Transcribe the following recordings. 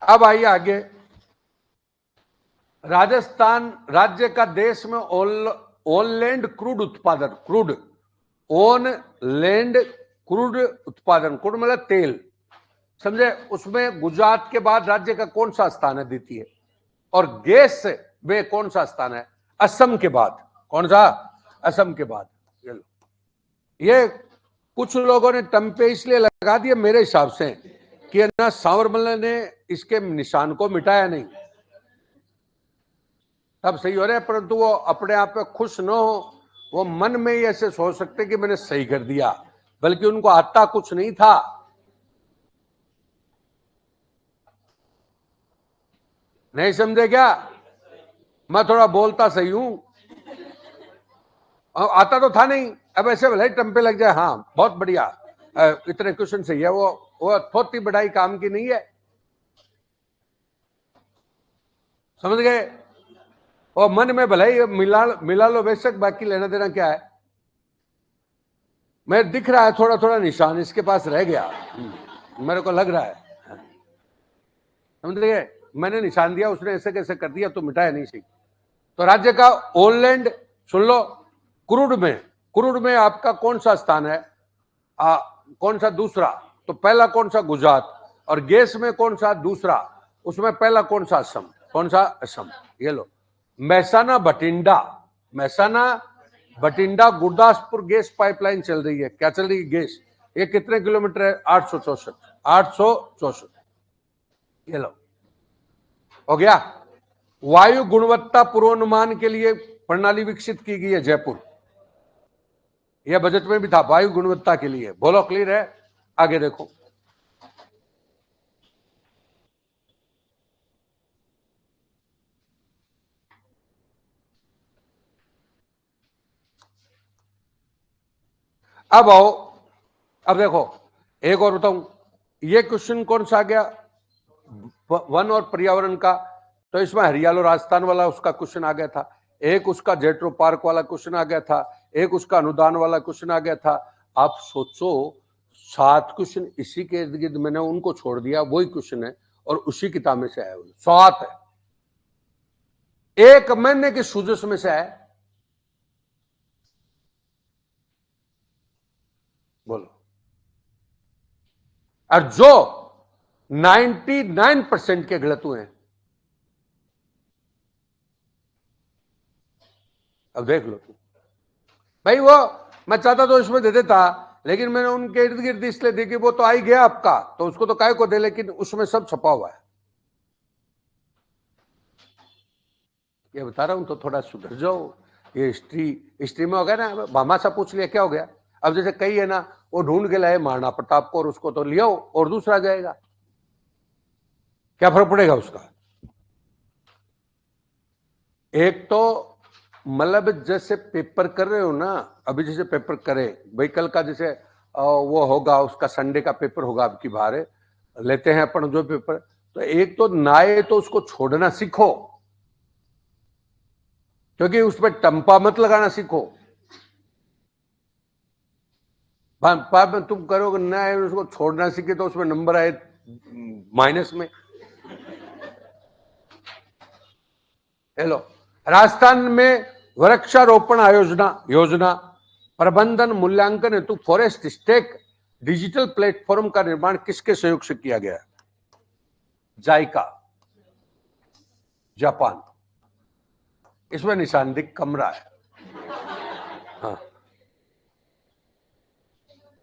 अब आइए आगे। राजस्थान राज्य का देश में ऑन लैंड क्रूड उत्पादन, क्रूड ऑन लैंड क्रूड उत्पादन, क्रूड मतलब तेल, समझे, उसमें गुजरात के बाद राज्य का कौन सा स्थान है द्वितीय, और गैस में कौन सा स्थान है असम के बाद, कौन सा, असम के बाद। ये कुछ लोगों ने टम्पे इसलिए लगा दिए मेरे हिसाब से कि ना सावरमल ने इसके निशान को मिटाया नहीं, तब सही हो रहा है, परंतु वो अपने आप पे खुश न हो, वो मन में ही ऐसे सोच सकते कि मैंने सही कर दिया, बल्कि उनको आता कुछ नहीं था। नहीं समझे क्या? मैं थोड़ा बोलता सही हूं, आता तो था नहीं, अब ऐसे भले टम्पे लग जाए, हाँ बहुत बढ़िया, इतने क्वेश्चन सही है, वो थोड़ी बढ़ाई काम की नहीं है, समझ गए? और मन में भले ही मिला लो बेशक, बाकी लेना देना क्या है। मैं दिख रहा है थोड़ा थोड़ा निशान इसके पास रह गया, मेरे को लग रहा है, समझ गए? मैंने निशान दिया, उसने ऐसे कैसे कर दिया तो मिटाया नहीं सही। तो राज्य का ऑनलैंड सुन लो, क्रूड में आपका कौन सा स्थान है, कौन सा दूसरा, तो पहला कौन सा गुजरात, और गैस में कौन सा दूसरा, उसमें पहला कौन सा असम, कौन सा असम। ये लो, महसाना बठिंडा गुरदासपुर गैस पाइपलाइन चल रही है, क्या चल रही है, गैस। ये कितने किलोमीटर है, 864। ये लो, हो गया। वायु गुणवत्ता पूर्वानुमान के लिए प्रणाली विकसित की गई है जयपुर, यह बजट में भी था, वायु गुणवत्ता के लिए। बोलो क्लियर है? आगे देखो, अब आओ, अब देखो एक और बताऊं, ये क्वेश्चन कौन सा आ गया, वन और पर्यावरण का, तो इसमें हरियालो राजस्थान वाला उसका क्वेश्चन आ गया था, एक उसका जेट्रो पार्क वाला क्वेश्चन आ गया था, एक उसका अनुदान वाला क्वेश्चन आ गया था। आप सोचो 7 क्वेश्चन इसी के इर्द गिर्द मैंने उनको छोड़ दिया, वही क्वेश्चन है और उसी किताब में से आया, 7 है, एक महीने के सूजस में से आया। बोलो, और जो 99% के गलत हुए हैं, अब देख लो भाई, वो मैं चाहता तो इसमें दे देता, लेकिन मैंने उनके इर्द गिर्द इसलिए दी कि वो तो आ ही गया आपका, तो उसको तो काय को दे, लेकिन उसमें सब छपा हुआ है। ये बता रहा हूं तो थोड़ा सुधर जाओ। ये हिस्ट्री में हो गया ना, भामा सा पूछ लिया क्या हो गया। अब जैसे कई है ना, वो ढूंढ के लाए महाराणा प्रताप को और उसको तो लिया और दूसरा जाएगा, क्या फर्क पड़ेगा उसका। एक तो मतलब जैसे पेपर कर रहे हो ना, अभी जैसे पेपर करे भाई, कल का जैसे वो होगा, उसका संडे का पेपर होगा, आपकी बाहर लेते हैं अपन जो पेपर, तो एक तो नाए तो उसको छोड़ना सीखो, क्योंकि उसमें टंपा मत लगाना सीखो। बाद में तुम करोगे ना, उसको छोड़ना सीखे तो उसमें नंबर आए माइनस में। हेलो, राजस्थान में वृक्षारोपण योजना प्रबंधन मूल्यांकन हेतु फॉरेस्ट स्टेक डिजिटल प्लेटफॉर्म का निर्माण किसके सहयोग से किया गया है? जायका, जापान। इसमें निशानदेही कमरा है, हाँ,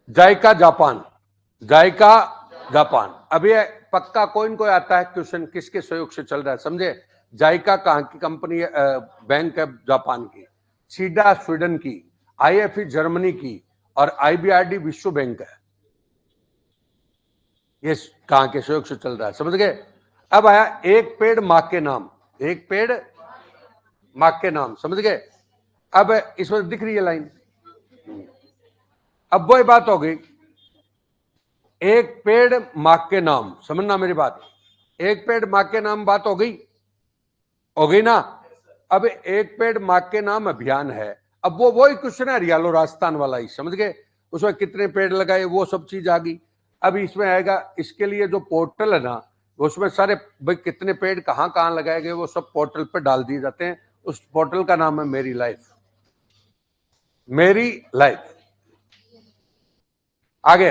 जायका जापान। अब ये पक्का कोई आता है क्वेश्चन, किसके सहयोग से चल रहा है, समझे? जायका कहां की कंपनी है, बैंक है जापान की, सीडा स्वीडन की, आईएफई जर्मनी की, और आईबीआरडी विश्व बैंक है। ये कहां के सहयोग से चल रहा है, समझ गए? अब आया एक पेड़ मां के नाम, एक पेड़ मां के नाम, समझ गए? अब इसमें दिख रही है लाइन, अब वही बात हो गई, एक पेड़ मां के नाम, समझना मेरी बात, एक पेड़ मां के नाम, बात हो गई ना। अब एक पेड़ मां के नाम अभियान है, अब वो वही क्वेश्चन है हरियालो राजस्थान वाला ही, समझ गए? उसमें कितने पेड़ लगाए वो सब चीज आ गई। अब इसमें आएगा, इसके लिए जो पोर्टल है ना, उसमें सारे भाई कितने पेड़ कहाँ कहाँ लगाए गए वो सब पोर्टल पे डाल दिए जाते हैं। उस पोर्टल का नाम है मेरी लाइफ। मेरी लाइफ। आगे,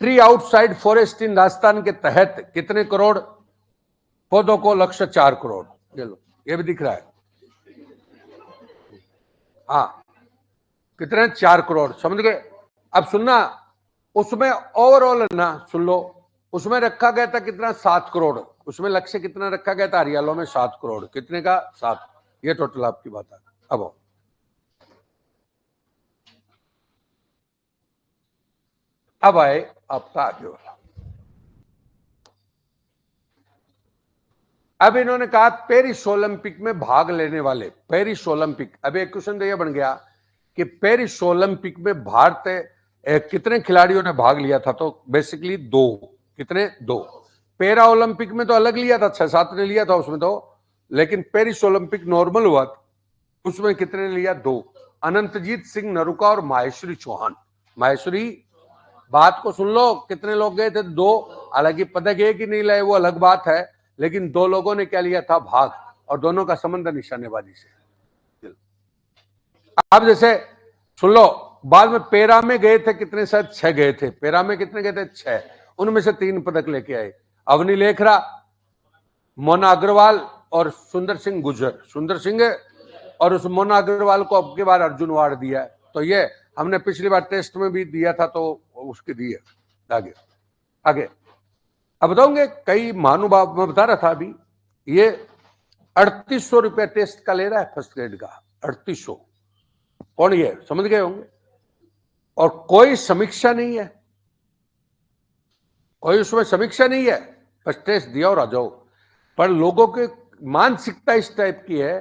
ट्री आउटसाइड फॉरेस्ट इन राजस्थान के तहत कितने करोड़ पौधों को लक्ष्य? 4 करोड़। ये लो, ये भी दिख रहा है। हाँ, कितने? 4 करोड़। समझ गए? अब सुनना, उसमें ओवरऑल ना सुन लो, उसमें रखा गया था कितना? 7 करोड़। उसमें लक्ष्य कितना रखा गया था हरियाणा में? 7 करोड़। कितने का? 7। ये टोटल आपकी बात है। अब आए आपका आगे वाला। अब इन्होंने कहा पेरिस ओलंपिक में भाग लेने वाले, पेरिस ओलंपिक। अब एक क्वेश्चन तो यह बन गया कि पेरिस ओलंपिक में भारत कितने खिलाड़ियों ने भाग लिया था? तो बेसिकली 2। कितने? 2। पैरा ओलंपिक में तो अलग लिया था, 6-7 ने लिया था उसमें तो, लेकिन पेरिस ओलंपिक नॉर्मल हुआ था, उसमें कितने ने लिया? 2। अनंतजीत सिंह नरूका और माहेश्वरी चौहान। माहेश्वरी, बात को सुन लो, कितने लोग गए थे? 2। हालांकि पदक एक ही नहीं लाए वो अलग बात है, लेकिन 2 लोगों ने क्या लिया था? भाग। और दोनों का संबंध निशानेबाजी से। अब जैसे सुन लो, बाद में पैरा में गए थे कितने? शायद 6 गए थे। पैरा में कितने गए थे? 6। उनमें से 3 पदक लेके आए, अवनी लेखरा, मोना अग्रवाल और सुंदर सिंह गुर्जर। सुंदर सिंह और उस मोना अग्रवाल को अब की बार अर्जुन अवार्ड दिया है। तो ये हमने पिछली बार टेस्ट में भी दिया था, तो उसकी दी है। आगे आगे अब बताऊंगे, कई महानुभाव में बता रहा था अभी, ये 3800 रुपया टेस्ट का ले रहा है, फर्स्ट ग्रेड का 3800। कौन? ये समझ गए होंगे। और कोई समीक्षा नहीं है, कोई उसमें समीक्षा नहीं है, बस टेस्ट दिया और आ जाओ। पर लोगों की मानसिकता इस टाइप की है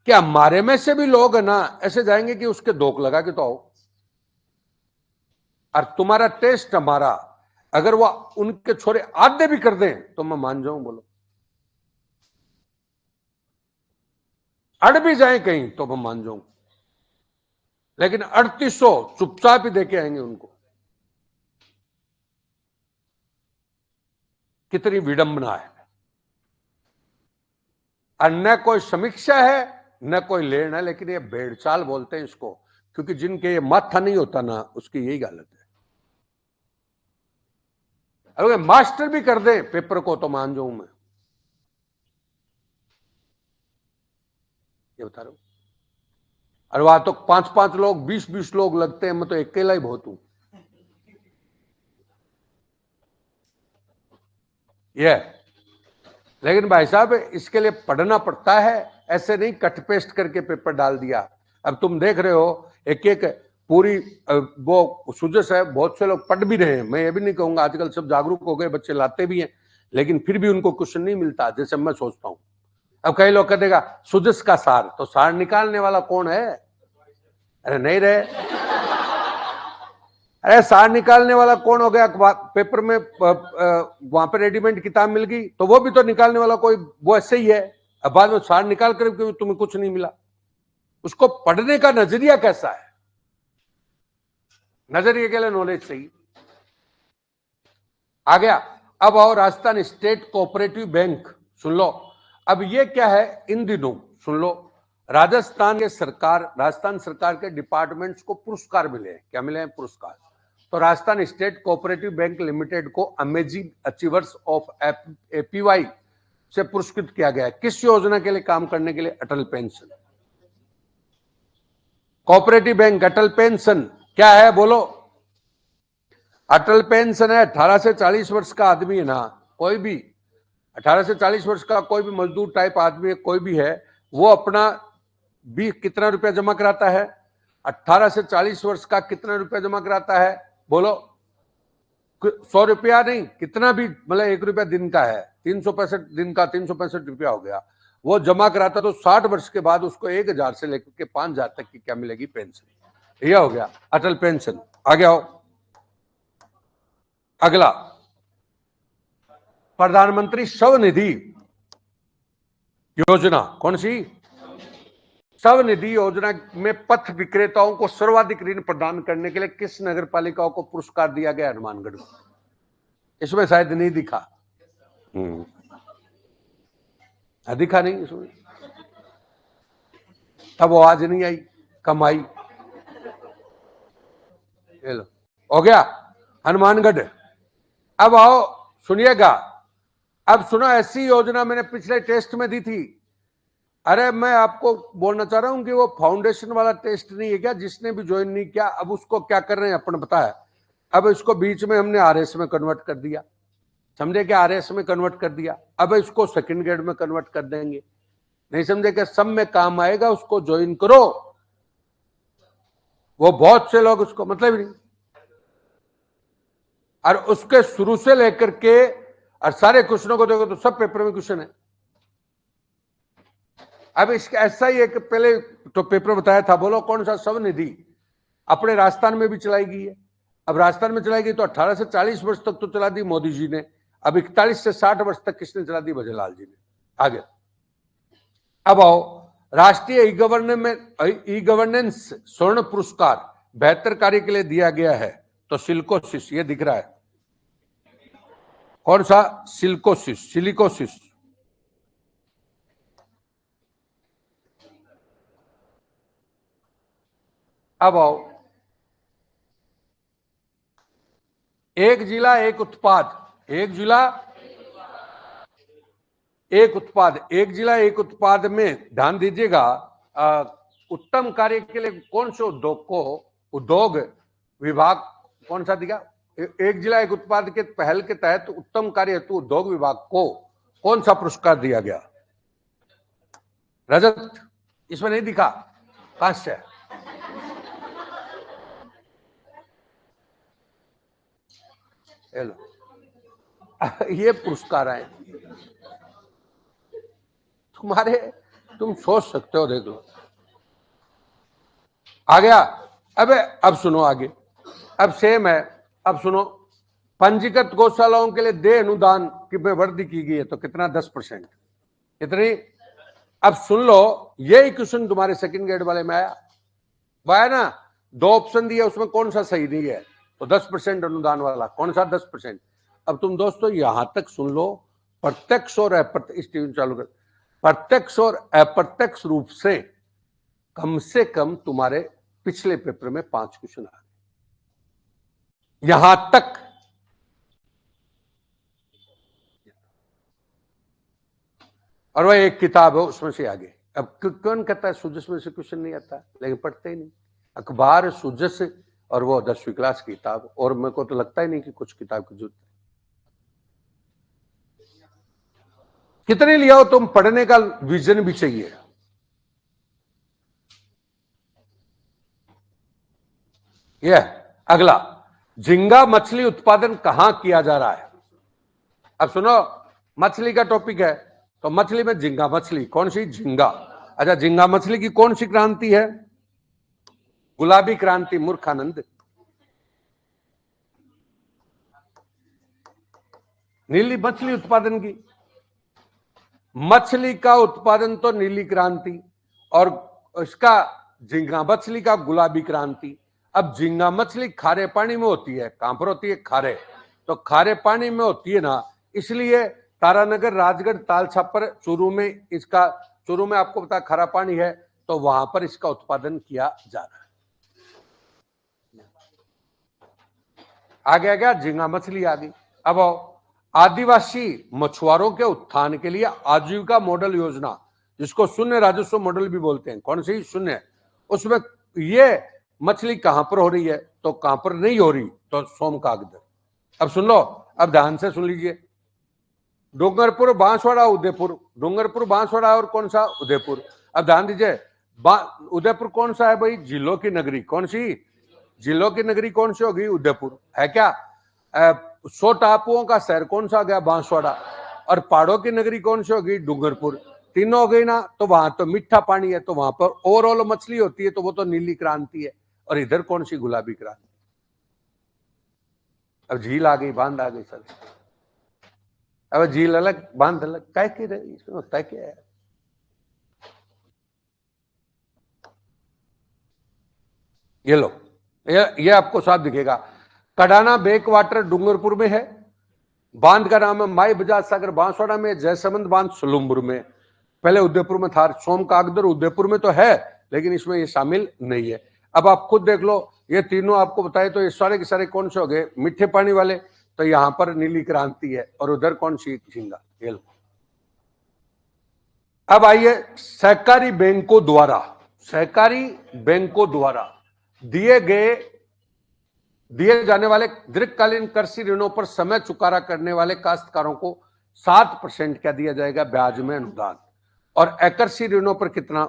कि हमारे में से भी लोग है ना ऐसे जाएंगे कि उसके धोख लगा के तो आओ, और तुम्हारा टेस्ट हमारा, अगर वो उनके छोरे आधे भी कर दें तो मैं मान जाऊं। बोलो, अड़ भी जाए कहीं तो मैं मान जाऊं, लेकिन 3800 चुपचाप ही देके आएंगे उनको। कितनी विडंबना है। और न कोई समीक्षा है न कोई लेना है, लेकिन ये भेड़चाल बोलते हैं इसको, क्योंकि जिनके ये माथा नहीं होता ना, उसकी यही हालत है। अरे मास्टर भी कर दे पेपर को तो मान जाऊं मैं, ये बता रहा हूं। अरे वहां तो 5-5 लोग, 20-20 लोग लगते हैं, मैं तो अकेला ही बहुत हूं। ये लेकिन भाई साहब इसके लिए पढ़ना पड़ता है, ऐसे नहीं कट पेस्ट करके पेपर डाल दिया। अब तुम देख रहे हो एक एक पूरी वो सुजस है, बहुत से लोग पढ़ भी रहे हैं। मैं ये भी नहीं कहूंगा, आजकल सब जागरूक हो गए, बच्चे लाते भी हैं, लेकिन फिर भी उनको क्वेश्चन नहीं मिलता जैसे मैं सोचता हूं। अब कई लोग कहते देगा सुजस का सार, तो सार निकालने वाला कौन है? अरे नहीं रहे। अरे सार निकालने वाला कौन हो गया? पेपर में वहां पे रेडीमेड किताब मिल गई तो वो भी तो निकालने वाला कोई वो ऐसे ही है। अब बाद में सार निकाल कर तुम्हें कुछ नहीं मिला। उसको पढ़ने का नजरिया कैसा है? नजरिए के लिए नॉलेज चाहिए। आ गया। अब आओ राजस्थान स्टेट कोऑपरेटिव बैंक, सुन लो। अब ये क्या है इन दिनों? सुन लो, राजस्थान सरकार के डिपार्टमेंट्स को पुरस्कार मिले हैं। क्या मिले हैं? पुरस्कार। तो Rajasthan state cooperative bank limited को अमेजिंग अचीवर्स ऑफ एपीवाई से पुरस्कृत किया गया है। किस योजना के लिए काम करने के लिए? अटल पेंशन। कोऑपरेटिव बैंक अटल पेंशन क्या है बोलो? अटल पेंशन है 18 से 40 वर्ष का आदमी है ना, कोई भी 18 से 40 वर्ष का कोई भी मजदूर टाइप आदमी है, कोई भी है, वो अपना भी कितना रुपया जमा कराता है? 18 से 40 वर्ष का कितना रुपया जमा कराता है बोलो? 100 रुपया नहीं, कितना भी, मतलब 1 रुपया दिन का है, 365 दिन का 365 रुपया हो गया, वो जमा कराता। तो 60 वर्ष के बाद उसको 1000 से लेकर के 5000 तक की क्या मिलेगी? पेंशन। यह हो गया अटल पेंशन। आगे आओ, अगला प्रधानमंत्री स्वनिधि योजना। कौन सी? स्वनिधि योजना में पथ विक्रेताओं को सर्वाधिक ऋण प्रदान करने के लिए किस नगर पालिकाओं को पुरस्कार दिया गया? हनुमानगढ़ को। इसमें शायद नहीं दिखा। दिखा नहीं इसमें, तब आवाज नहीं आई, कम आई। ये लो, हो गया हनुमानगढ़। अब आओ सुनिएगा, अब सुनो, ऐसी योजना मैंने पिछले टेस्ट में दी थी। अरे मैं आपको बोलना चाह रहा हूं कि वो फाउंडेशन वाला टेस्ट नहीं है क्या, जिसने भी ज्वाइन नहीं किया, अब उसको क्या कर रहे हैं अपन पता है, अब इसको बीच में हमने आरएस में कन्वर्ट कर दिया, समझे क्या, आरएस में कन्वर्ट कर दिया, अब इसको सेकंड ग्रेड में कन्वर्ट कर देंगे, नहीं समझे क्या, सब में काम आएगा, उसको ज्वाइन करो। वो बहुत से लोग उसको मतलब ही नहीं, और उसके शुरू से लेकर के और सारे क्वेश्चनों को देखो तो सब पेपर में क्वेश्चन है। अब इसका ऐसा ही एक पहले तो पेपर बताया था, बोलो कौन सा, स्वनिधि अपने राजस्थान में भी चलाई गई है। अब राजस्थान में चलाई गई तो 18 से 40 वर्ष तक तो चला दी मोदी जी ने, अब 41 से 60 वर्ष तक किसने चला दी, भजनलाल जी ने। आगे अब आओ, राष्ट्रीय ई गवर्नेंस स्वर्ण पुरस्कार बेहतर कार्य के लिए दिया गया है, तो सिलिकोसिस, ये दिख रहा है कौन सा, सिलिकोसिस, सिलिकोसिस। अब आओ, एक जिला एक उत्पाद, एक जिला एक उत्पाद, एक जिला एक उत्पाद में ध्यान दीजिएगा, उत्तम कार्य के लिए कौन से उद्योग को, उद्योग विभाग कौन सा दिया, एक जिला एक उत्पाद के पहल के तहत उत्तम कार्य हेतु उद्योग विभाग को कौन सा पुरस्कार दिया गया, रजत, इसमें नहीं दिखा, कांस्य। ये पुरस्कार है तुम्हारे, तुम सोच सकते हो, देख लो आ गया। अब सुनो आगे, अब सेम है, अब सुनो, पंजीकृत गौशालाओं के लिए देय अनुदान की वृद्धि की गई है, तो कितना, 10%, कितनी। अब सुन लो, यही क्वेश्चन तुम्हारे सेकंड ग्रेड वाले में आया, वो आया ना, 2 ऑप्शन दिया, उसमें कौन सा सही नहीं है, तो 10% अनुदान वाला कौन सा, 10%। अब तुम दोस्तों यहां तक सुन लो, प्रत्यक्ष और अप्रत्यक्ष, चालू कर, प्रत्यक्ष और अप्रत्यक्ष रूप से कम तुम्हारे पिछले पेपर में 5 क्वेश्चन आ गए यहां तक। और वह एक किताब है उसमें से आगे। अब कौन कहता है सुजस में से क्वेश्चन नहीं आता, लेकिन पढ़ते ही नहीं, अखबार सुजस और वो 10वीं क्लास की किताब, और मेरे को तो लगता ही नहीं कि कुछ किताब की जरूरत है। कितने लिया हो तुम, पढ़ने का विजन भी चाहिए। यह अगला, झींगा मछली उत्पादन कहां किया जा रहा है। अब सुनो, मछली का टॉपिक है, तो मछली में झींगा मछली कौन सी, झींगा। अच्छा, झींगा मछली की कौन सी क्रांति है, गुलाबी क्रांति, मूर्खानंद। नीली मछली उत्पादन की, मछली का उत्पादन तो नीली क्रांति, और इसका झींगा मछली का गुलाबी क्रांति। अब झींगा मछली खारे पानी में होती है, कहां पर होती है, खारे, तो खारे पानी में होती है ना, इसलिए तारानगर, राजगढ़, तालछापर, चूरू में, इसका चूरू में आपको पता खारा पानी है, तो वहां पर इसका उत्पादन किया जा रहा है। आगे आ गया, झींगा मछली आ गई। अब आदिवासी मछुआरों के उत्थान के लिए आजीविका मॉडल योजना, जिसको शून्य राजस्व मॉडल भी बोलते हैं, कौन सी, शून्य, उसमें ये मछली कहां पर हो रही है, तो कहां पर नहीं हो रही, तो सोमकागद। अब सुन लो, अब ध्यान से सुन लीजिए, डूंगरपुर, बांसवाड़ा, उदयपुर, डूंगरपुर, बांसवाड़ा और कौन सा, उदयपुर। अब ध्यान दीजिए, उदयपुर कौन सा है भाई, जिलों की नगरी, कौन सी, जिलों की नगरी कौन सी होगी, उदयपुर है क्या। 100 टापुओं का शहर कौन सा गया, बांसवाड़ा, और पहाड़ों की नगरी कौन सी होगी, डूंगरपुर, तीनों हो गई ना, तो वहां तो मीठा पानी है, तो वहां पर ओवरऑल मछली होती है, तो वो तो नीली क्रांति है, और इधर कौन सी, गुलाबी क्रांति। अब झील आ गई, बांध आ गई सर, अब झील अलग, बांध अलग, काय की रही, इसमें होता है क्या है। ये लो, ये आपको साफ दिखेगा, कडाना बेक वाटर डूंगरपुर में है, बांध का नाम है माई बजाज सागर बांसवाड़ा में, जयसमंद बांध सुलुमपुर में, पहले उदयपुर में था, सोम कागदर उदयपुर में तो है, लेकिन इसमें ये शामिल नहीं है। अब आप खुद देख लो, ये तीनों आपको बताए तो ये सारे के सारे कौन से हो गए, मीठे पानी वाले। तो यहां पर नीली क्रांति है और उधर कौन सी झींगा, ये लो। अब आइए, सहकारी बैंकों द्वारा दिए जाने वाले दीर्घकालीन कृषि ऋणों पर समय चुकारा करने वाले काश्तकारों को 7% क्या दिया जाएगा ब्याज में अनुदान, और अकृषि ऋणों पर कितना,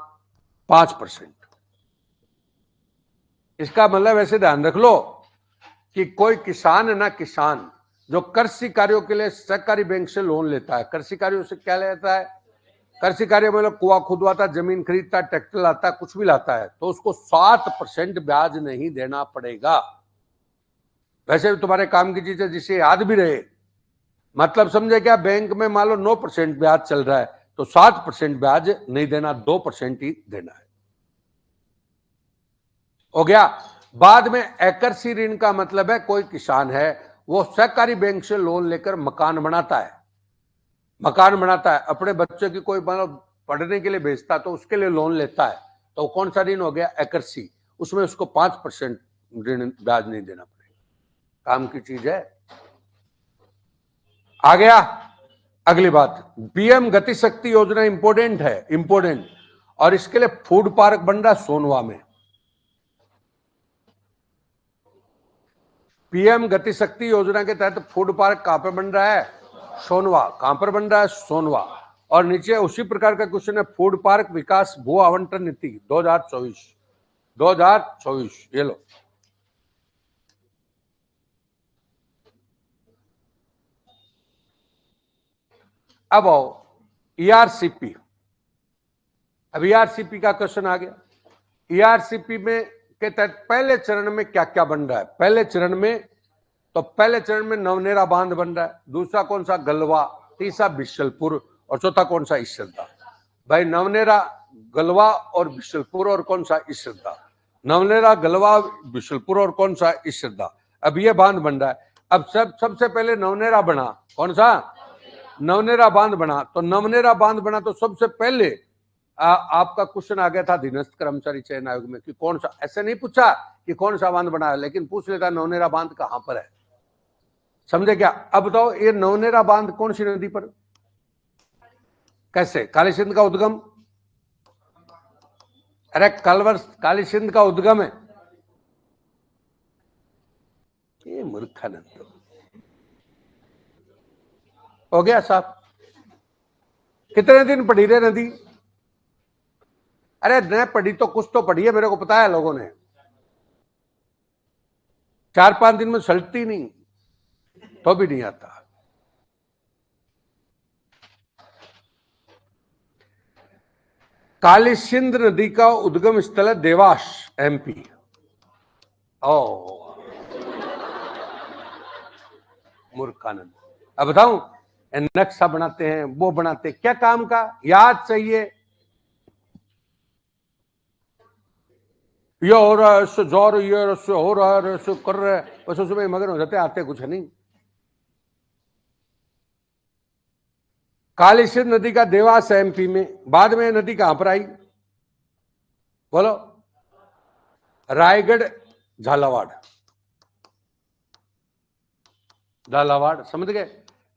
5%। इसका मतलब ऐसे ध्यान रख लो कि कोई किसान है ना, किसान जो कृषि कार्यों के लिए सहकारी बैंक से लोन लेता है, कृषि कार्यों से क्या लेता है, कृषि कार्य मतलब कुआं खुदवाता, जमीन खरीदता, ट्रैक्टर लाता, कुछ भी लाता है, तो उसको 7% ब्याज नहीं देना पड़ेगा। वैसे भी तुम्हारे काम की चीज है जिसे याद भी रहे, मतलब समझे क्या, बैंक में मान लो 9% ब्याज चल रहा है तो 7% ब्याज नहीं देना, 2% ही देना है। हो गया। बाद में अकृषि ऋण का मतलब है कोई किसान है वो सहकारी बैंक से लोन लेकर मकान बनाता है, अपने बच्चे की कोई मतलब पढ़ने के लिए भेजता तो उसके लिए लोन लेता है, तो कौन सा ऋण हो गया, अकृषि। उसमें उसको 5% ऋण ब्याज नहीं देना पड़ेगा, काम की चीज है। आ गया अगली बात, पीएम गति शक्ति योजना इंपोर्टेंट है, इंपोर्टेंट, और इसके लिए फूड पार्क बन रहा है सोनवा में। पीएम गति शक्ति योजना के तहत फूड पार्क कहां पर बन रहा है, सोनवा। कहां पर बन रहा है, सोनवा। और नीचे उसी प्रकार का क्वेश्चन है, फूड पार्क विकास भू आवंटन नीति 2024, ये लो। अब आओ ईआरसीपी। अब ईआरसीपी का क्वेश्चन आ गया। ईआरसीपी में के तहत पहले चरण में क्या क्या बन रहा है, पहले चरण में नवनेरा बांध बन रहा है, दूसरा कौन सा, गलवा, तीसरा बिशलपुर, और चौथा कौन सा, ईश्रदा। भाई नवनेरा, गलवा और बिशलपुर, और कौन सा, ईश्रदा। नवनेरा, गलवा, बिशलपुर और कौन सा, ईश्रदा। अब ये बांध बन रहा है। अब सबसे पहले नवनेरा बना, कौन सा, नवनेरा बांध बना। तो नवनेरा बांध बना तो सबसे पहले आपका क्वेश्चन आ गया था अधीनस्थ कर्मचारी चयन आयोग में कि कौन सा, ऐसे नहीं पूछा कि कौन सा बांध बना है, लेकिन पूछ लेता नवनेरा बांध कहां पर है, समझे क्या। अब बताओ ये नवनेरा बांध कौन सी नदी पर, कैसे, काली सिंध का उद्गम, अरे कलवर काली सिंध का उद्गम है, ये मूर्खानंद हो गया साहब। कितने दिन पढ़ी रे नदी, अरे न पढ़ी तो कुछ तो पढ़ी है, मेरे को पता है, लोगों ने 4-5 दिन में सलटती नहीं तो भी नहीं आता। काली सिंध नदी का उद्गम स्थल है देवास, एमपी। ओ मूर्खानंद। अब बताऊं, नक्शा बनाते हैं, वो बनाते, क्या काम का, याद चाहिए, ये हो रहा है, इससे जा रही है, इससे हो रहा है, इससे कर रहे हैं, बस उसमें मगन हो जाते, आते कुछ नहीं। काली सिंध नदी का देवास है एमपी में। बाद में नदी कहां पर आई, बोलो, रायगढ़, झालावाड़, झालावाड़, समझ गए।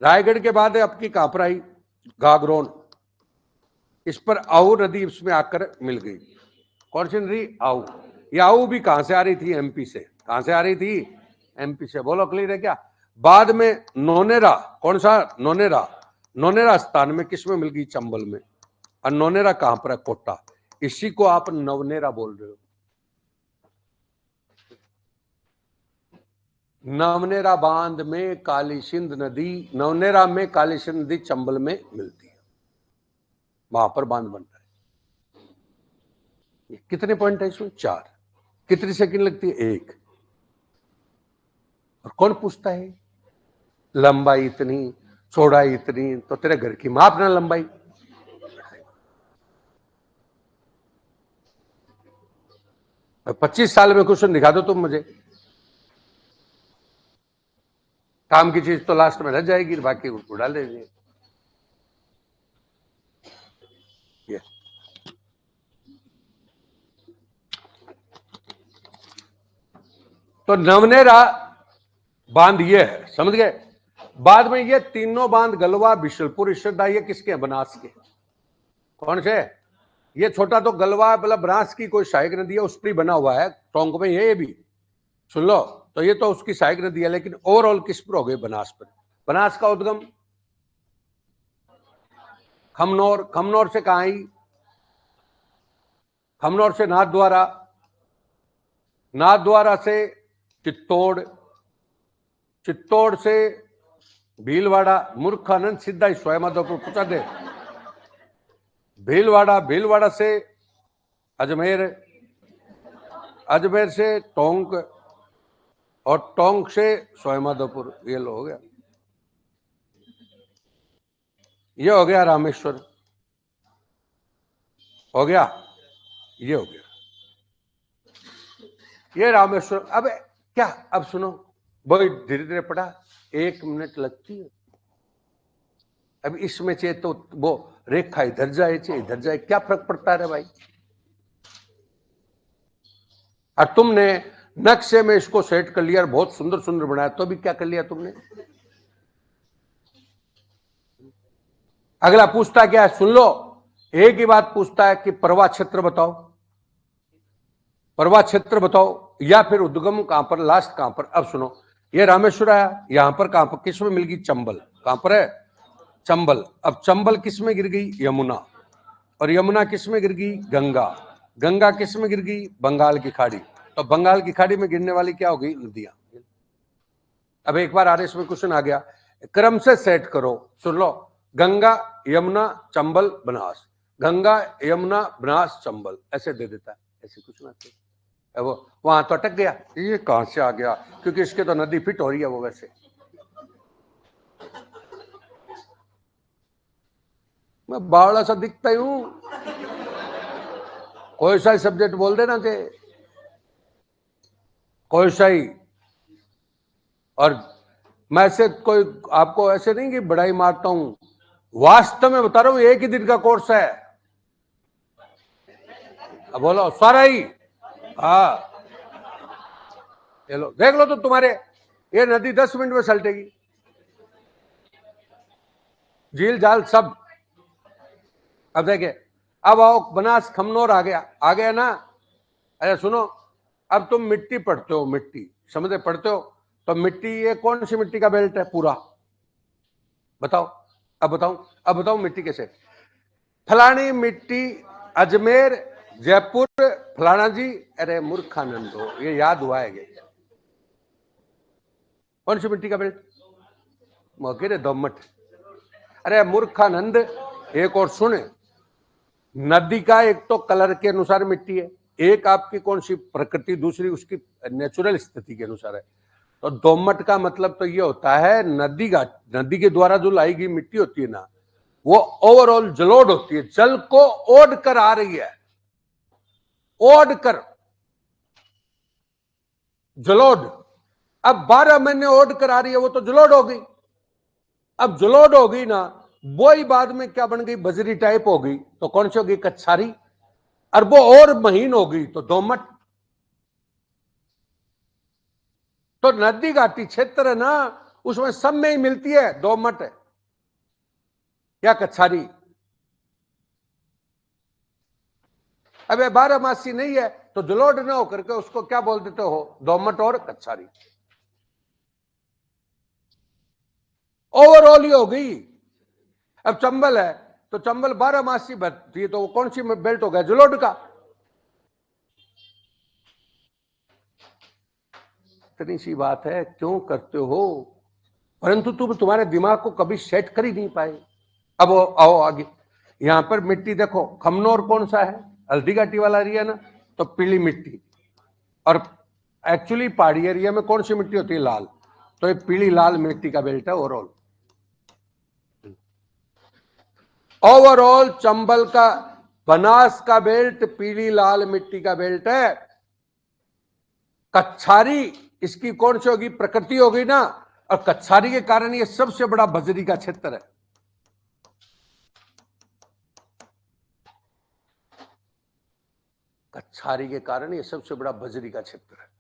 रायगढ़ के बाद आपकी कहां पर आई, गागरोन। इस पर आऊ नदी इसमें आकर मिल गई, कौन सी नदी, आऊ। ये आऊ भी कहां से आ रही थी, एमपी से। कहां से आ रही थी, एमपी से, बोलो क्लियर है क्या। बाद में नोनेरा, कौन सा, नोनेरा, नोनेरा स्थान में किस में मिल गई, चंबल में। और नोनेरा कहां पर है, कोटा। इसी को आप नवनेरा बोल रहे हो। नवनेरा बांध में काली सिंध नदी, नवनेरा में काली सिंध नदी चंबल में मिलती है, वहां पर बांध बन रहा है। कितने पॉइंट है इसमें, 4। कितनी सेकंड लगती है, 1। और कौन पूछता है, लंबाई इतनी, चौड़ाई इतनी, तो तेरे घर की माप ना लंबाई। और 25 साल में क्वेश्चन दिखा दो तुम मुझे, काम की चीज तो लास्ट में रह जाएगी, बाकी उड़ा लेंगे। ये तो नवनेरा बांध ये है, समझ गए। बाद में ये तीनों बांध गलवा बिशलपुर रिश्तेदार ये किसके हैं? बनास के। कौन से? ये छोटा तो गलवा मतलब बनास की कोई सहायक नदी है, उस पर बना हुआ है, टोंक में ये भी सुन लो। तो ये तो उसकी सहायक नदी है, लेकिन ओवरऑल किस पर हो गई? बनास पर। बनास का उद्गम खमनौर। खमनौर से कहां आई? खमनौर से नाथद्वारा, नाथद्वारा से चित्तौड़, चित्तौड़ से भीलवाड़ा, मूर्खानंद सीधा ही स्वयंमाधोपुर पहुंचा दे। भीलवाड़ा, भीलवाड़ा से अजमेर, अजमेर से टोंक, और टोंक से स्वयंमाधोपुर। ये लो हो गया, ये हो गया रामेश्वर, हो गया, ये हो गया, ये रामेश्वर। अब क्या, अब सुनो, बहुत धीरे धीरे पढ़ा, 1 मिनट लगती है। अब इसमें चाहिए तो वो रेखा इधर जाए चाहे इधर जाए, क्या फर्क पड़ता है भाई? और तुमने नक्शे में इसको सेट कर लिया, बहुत सुंदर सुंदर बनाया, तो भी क्या कर लिया तुमने? अगला पूछता क्या है, सुन लो, एक ही बात पूछता है कि प्रवाह क्षेत्र बताओ, प्रवाह क्षेत्र बताओ, या फिर उद्गम कहां पर, लास्ट कहां पर। अब सुनो, ये रामेश्वर आया, यहां पर कहां पर किस में मिल गई? चंबल। कहां पर है? चंबल। अब चंबल किस में गिर गई? यमुना। और यमुना किस में गिर गई? गंगा। गंगा किस में गिर गई? बंगाल की खाड़ी। तो बंगाल की खाड़ी में गिरने वाली क्या हो गई? नदियां। अब एक बार आरएस में क्वेश्चन आ गया, क्रम से सेट करो, सुन लो, गंगा यमुना चंबल बनास, गंगा यमुना बनास चंबल, ऐसे दे देता है, ऐसे कुछ ना। वो वहां तो अटक गया, ये कहां से आ गया? क्योंकि इसके तो नदी फिट हो रही है वो। वैसे मैं बावड़ा सा दिखता ही हूं, कोई सा ही सब्जेक्ट बोल देना चाहिए, कोई सा ही। और मैं से कोई आपको ऐसे नहीं कि बड़ाई मारता हूं, वास्तव में बता रहा हूं, एक ही दिन का कोर्स है। अब बोलो सारा ही, हाँ चलो देख लो, तो तुम्हारे ये नदी 10 मिनट में सलटेगी, झील जाल सब। अब देखिए, अब आओ बनास खमनौर आ गया, आ गया ना। अरे सुनो, अब तुम मिट्टी पढ़ते हो, मिट्टी समझे पढ़ते हो, तो मिट्टी ये कौन सी मिट्टी का बेल्ट है पूरा? बताओ, अब बताऊं, अब बताऊं मिट्टी कैसे? फलानी मिट्टी अजमेर जयपुर फलाना जी। अरे मूर्खानंद हो, ये याद हुआ है? कौन सी मिट्टी का बेल्ट? मौके दोमट। अरे मूर्खानंद, एक और सुने, नदी का एक तो कलर के अनुसार मिट्टी है, एक आपकी कौन सी प्रकृति, दूसरी उसकी नेचुरल स्थिति के अनुसार है। तो दोमट का मतलब तो ये होता है नदी का, नदी के द्वारा जो लाई गई मिट्टी होती है ना, वो ओवरऑल जलोढ़ होती है, जल को ओढ़ कर आ रही है, ओढ़ कर जलोढ़। अब 12 महीने ओढ़ कर आ रही है, वो तो जलोढ़ हो गई। अब जलोढ़ हो गई ना, वो ही बाद में क्या बन गई? बजरी टाइप हो गई, तो कौन सी होगी? कच्छारी। और वो और महीन हो गई तो दोमट। तो नदी घाटी क्षेत्र है ना, उसमें सब में ही मिलती है दोमट या कच्छारी। अब 12 मासी नहीं है तो जलोढ़ ना होकर के उसको क्या बोल देते हो? दोमट और कच्छारी। ओवरऑल ही हो गई। अब चंबल है तो चंबल 12 मासी भरती है, तो वो कौन सी बेल्ट हो गया? जलोढ़ का। इतनी सी बात है, क्यों करते हो? परंतु तुम तुम्हारे दिमाग को कभी सेट कर ही नहीं पाए। अब आओ आगे, यहां पर मिट्टी देखो, खमनौर कौन सा है? हल्दी घाटी वाला एरिया ना, तो पीली मिट्टी। और एक्चुअली पहाड़ी एरिया में कौन सी मिट्टी होती है? लाल। तो ये पीली लाल मिट्टी का बेल्ट है ओवरऑल। ओवरऑल चंबल का, बनास का बेल्ट पीली लाल मिट्टी का बेल्ट है। कच्छारी इसकी कौन सी होगी? प्रकृति होगी ना, और कच्छारी के कारण ये सबसे बड़ा बजरी का क्षेत्र है। कच्छारी के कारण ये सबसे बड़ा बजरी का क्षेत्र है।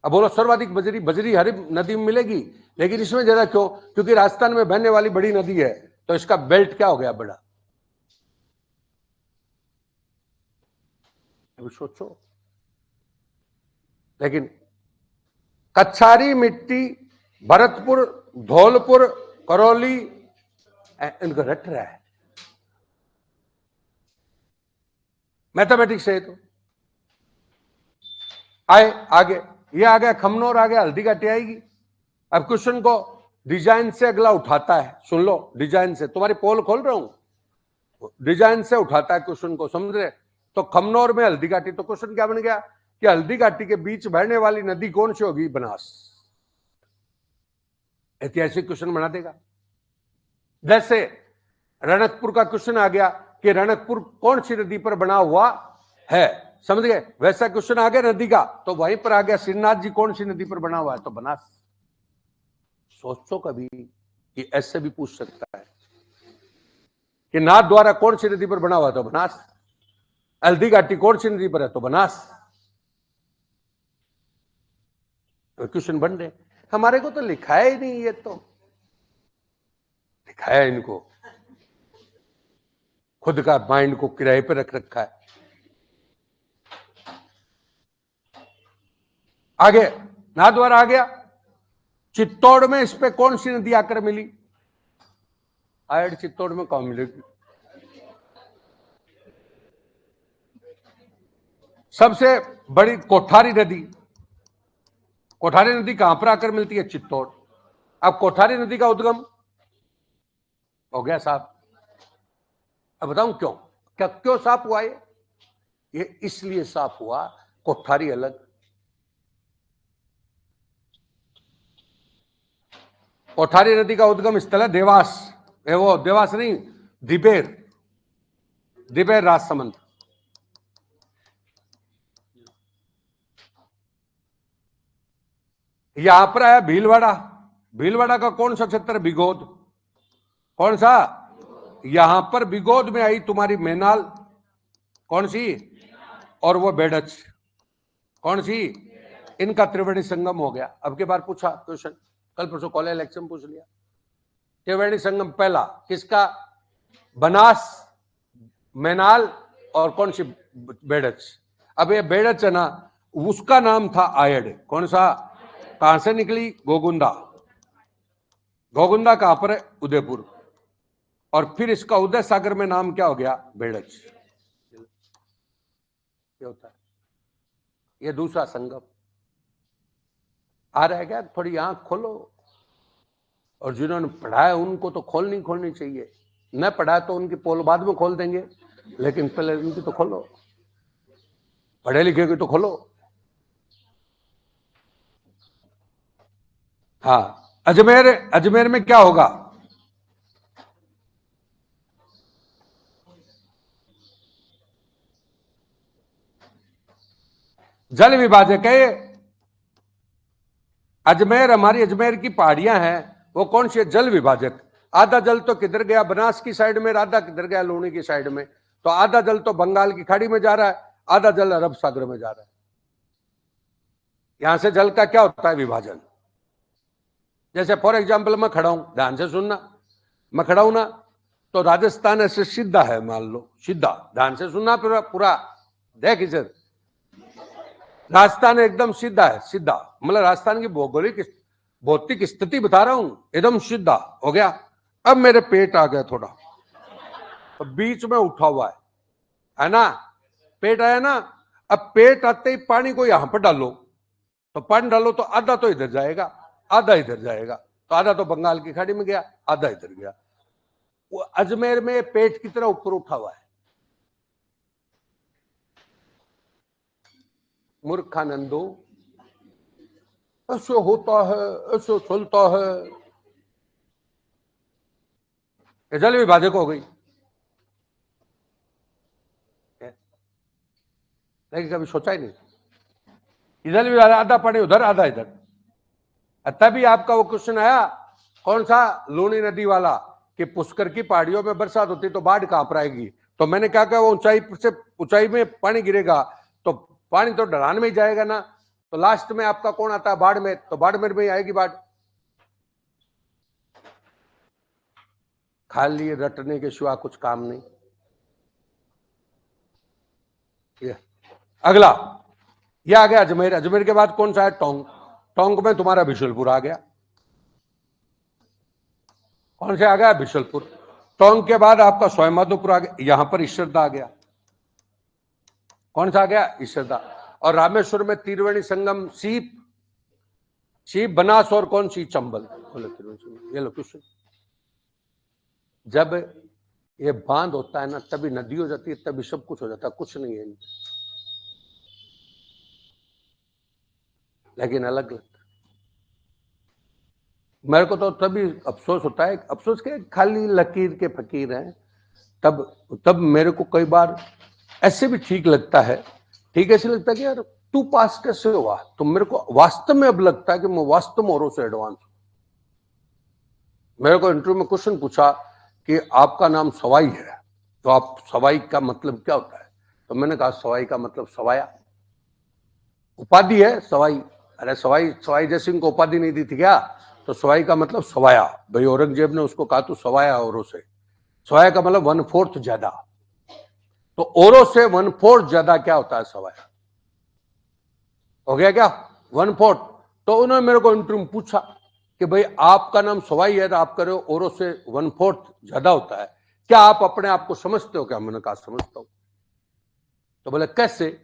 अब बोलो सर्वाधिक बजरी, बजरी हर नदी में मिलेगी, लेकिन इसमें ज्यादा क्यों? क्योंकि राजस्थान में बहने वाली बड़ी नदी है, तो इसका बेल्ट क्या हो गया बड़ा। अभी सोचो। लेकिन कच्छारी मिट्टी, भरतपुर, धौलपुर, करौली, इनको रट रहा है मैथमेटिक्स है। तो आए आगे, ये आ गया खमनोर, आ गया हल्दी घाटी आएगी। अब क्वेश्चन को डिजाइन से अगला उठाता है, सुन लो, डिजाइन से, तुम्हारी पोल खोल रहा हूं, डिजाइन से उठाता है क्वेश्चन को, समझ रहे? तो खमनौर में हल्दी घाटी, तो क्वेश्चन क्या बन गया कि हल्दी घाटी के बीच बहने वाली नदी कौन सी होगी? बनास। ऐतिहासिक क्वेश्चन बना देगा। जैसे रणकपुर का क्वेश्चन आ गया कि रणकपुर कौन सी नदी पर बना हुआ है, समझ गए? वैसा क्वेश्चन आ गया नदी का, तो वहीं पर आ गया श्रीनाथ जी कौन सी नदी पर बना हुआ है? तो बनास। सोचो कभी कि ऐसे भी पूछ सकता है कि नाथ द्वारा कौन सी नदी पर बना हुआ? तो बनास। हल्दी घाटी कौन सी नदी पर है? तो बनास। क्वेश्चन बन रहे। हमारे को तो लिखा ही नहीं, ये तो लिखा है इनको, खुद का माइंड को किराए पे रख रखा है। आगे नाथद्वारा आ गया। चित्तौड़ में इस पे कौन सी नदी आकर मिली? आयड चित्तौड़ में कौन मिलेगी? सबसे बड़ी कोठारी नदी। कोठारी नदी कहां पर आकर मिलती है? चित्तौड़। अब कोठारी नदी का उद्गम हो गया साफ। अब बताऊं क्यों, क्या क्यों साफ हुआ? ये इसलिए साफ हुआ, कोठारी अलग, कोठारी नदी का उद्गम स्थल है देवास, वो देवास नहीं, दिबेर, दिबेर राजसमंद। यहां पर आया भीलवाड़ा। भीलवाड़ा का कौन सा क्षेत्र? बिगोद। कौन सा? यहां पर बिगोद में आई तुम्हारी मैनाल, कौन सी? और वो बेडच, कौन सी? इनका त्रिवेणी संगम हो गया। अब के बार पूछा क्वेश्चन, कल परसों कॉलेज इलेक्शन पूछ लिया। त्रिवेणी संगम पहला किसका? बनास, मैनाल और कौन सी? बेडच। अब ये बेडच है ना, उसका नाम था आयड। कौन सा? कहां से निकली? गोगुंदा। गोगुंदा कहां पर है? उदयपुर। और फिर इसका उदय सागर में नाम क्या हो गया? बेड़च। ये होता है, ये दूसरा संगम आ रहा है क्या? थोड़ी आंख खोलो, और जिन्होंने पढ़ा है उनको तो खोलनी चाहिए, न पढ़ा तो उनकी पोल बाद में खोल देंगे, लेकिन पहले उनकी तो खोलो, पढ़े लिखे की तो खोलो। हाँ, अजमेर, अजमेर में क्या होगा? जल विभाजक है। अजमेर, हमारी अजमेर की पहाड़ियां हैं, वो कौन सी है? जल विभाजक। आधा जल तो किधर गया? बनास की साइड में, आधा किधर गया? लूनी की साइड में। तो आधा जल तो बंगाल की खाड़ी में जा रहा है, आधा जल अरब सागर में जा रहा है। यहां से जल का क्या होता है? विभाजन। जैसे फॉर एग्जाम्पल मैं खड़ा हूं, ध्यान से सुनना, मैं खड़ा हूं ना, तो राजस्थान ऐसे सीधा है, मान लो सीधा, ध्यान से सुनना पूरा पूरा, देख इधर, राजस्थान एकदम सीधा है, सीधा, मतलब राजस्थान की भौगोलिक भौतिक स्थिति बता रहा हूं, एकदम सीधा हो गया। अब मेरे पेट आ गया थोड़ा, तो बीच में उठा हुआ है ना, पेट आया ना। अब पेट आते ही पानी को यहां पर डालो, तो पानी डालो तो आधा तो इधर जाएगा, आधा इधर जाएगा, तो आधा तो बंगाल की खाड़ी में गया, आधा इधर गया। वो अजमेर में पेट की तरह ऊपर उठा हुआ है। मूर्खानंदो, ऐसे होता है, ऐसे चलता है। जल विभाजक हो गई, लेकिन कभी सोचा ही नहीं। इधर भी आधा पानी उधर, आधा इधर। तभी आपका वो क्वेश्चन आया, कौन सा? लूनी नदी वाला, कि पुष्कर की पहाड़ियों में बरसात होती तो बाढ़ कहां पर आएगी? तो मैंने कहा कि वो ऊंचाई में पानी गिरेगा तो पानी तो ढलान में ही जाएगा ना, तो लास्ट में आपका कौन आता है? बाढ़ में, तो बाढ़ में आएगी बाढ़। खाली रटने के सिवा कुछ काम नहीं। अगला ये आ गया अजमेर। अजमेर के बाद कौन सा है? टोंक। टोंक में तुम्हारा बिशुलपुर आ गया। कौन से आ गया? बिशुलपुर। टोंक के बाद आपका सोयमाधोपुर आ गया, यहां पर ईश्वरदा आ गया। कौन सा आ गया? ईश्वरदा। और रामेश्वर में त्रिवेणी संगम, सीप बनास और कौन सी? चंबल। ये लो क्वेश्चन। जब ये बांध होता है ना तभी नदी हो जाती है, तभी सब कुछ हो जाता है, कुछ नहीं है लेकिन अलग अलग। मेरे को तो तभी अफसोस होता है, अफसोस के खाली लकीर के फकीर हैं, तब मेरे को कई बार ऐसे भी ठीक लगता है। ठीक ऐसे लगता है कि यार तू पास कैसे हुआ? तो मेरे को वास्तव में अब लगता है कि मैं वास्तव में औरों से एडवांस हूं। मेरे को इंटरव्यू में क्वेश्चन पूछा कि आपका नाम सवाई है, तो आप सवाई का मतलब क्या होता है? तो मैंने कहा सवाई का मतलब सवाया, उपाधि है सवाई। अरे सवाई जयसिंह को उपाधि नहीं दी थी क्या? तो सवाई का मतलब सवाया। भाई औरंगजेब ने उसको कहा तू सवाया औरों से। सवाया का मतलब 1/4 ज्यादा। तो औरों से 1/4 ज्यादा क्या होता है? सवाया। हो गया क्या? 1/4। तो उन्होंने मेरे को इंटरव्यू में पूछा कि भाई आपका नाम सवाई है तो आप करो औरों से 1/4 ज्यादा होता है, क्या आप अपने आप को समझते हो क्या? मैंने कहा समझता हूं। तो बोले कैसे?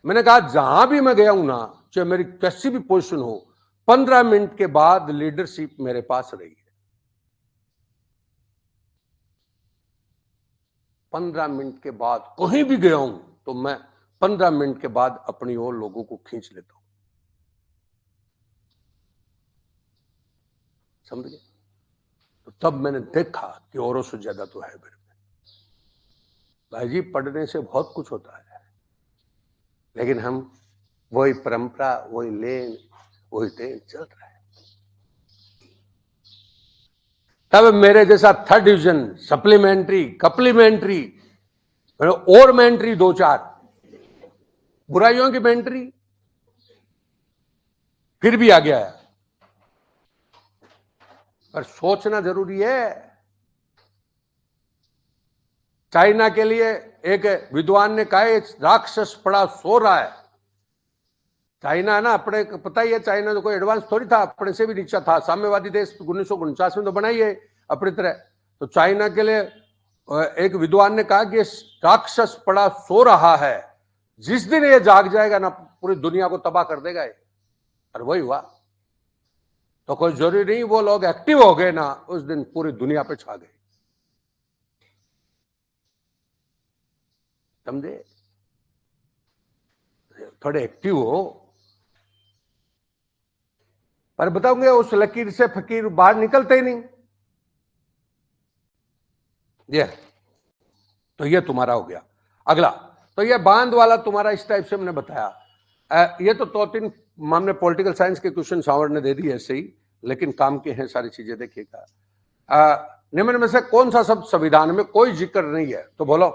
मैंने कहा जहां भी मैं गया हूं ना, चाहे मेरी कैसी भी पोजीशन हो, 15 मिनट के बाद लीडरशिप मेरे पास रही है। 15 मिनट के बाद कहीं भी गया हूं तो मैं 15 मिनट के बाद अपनी ओर लोगों को खींच लेता हूं। समझ गए? तो तब मैंने देखा कि औरों से ज्यादा तो है मेरे में। भाई जी पढ़ने से बहुत कुछ होता है, लेकिन हम वही परंपरा, वही लेन, वही देन चल रहा है। तब मेरे जैसा 3rd डिवीजन, सप्लीमेंट्री, कप्लीमेंट्री और मेंट्री 2-4 बुराइयों की मेंट्री फिर भी आ गया है। पर सोचना जरूरी है। चाइना के लिए एक विद्वान ने कहा राक्षस पड़ा सो रहा है। चाइना है ना, अपने पता ही है, चाइना तो कोई एडवांस थोड़ी था, अपने से भी नीचा था, साम्यवादी देश 1949 में तो बनाई है अपनी तरह। तो चाइना के लिए एक विद्वान ने कहा कि राक्षस पड़ा सो रहा है, जिस दिन ये जाग जाएगा ना पूरी दुनिया को तबाह कर देगा ये। और वही हुआ। तो कोई जरूरी नहीं वो लोग एक्टिव हो गए ना, उस दिन पूरी दुनिया पे छा गए। समझे? थोड़े एक्टिव हो। पर बताऊंगे उस लकीर से फकीर बाहर निकलते ही नहीं। ये तो ये तुम्हारा हो गया। अगला तो ये बांध वाला तुम्हारा इस टाइप से मैंने बताया। ये तो 2-3 हमने पॉलिटिकल साइंस के क्वेश्चन सावर ने दे दिए ऐसे ही, लेकिन काम के हैं सारी चीजें। देखिएगा निम्न में से कौन सा शब्द संविधान में कोई जिक्र नहीं है? तो बोलो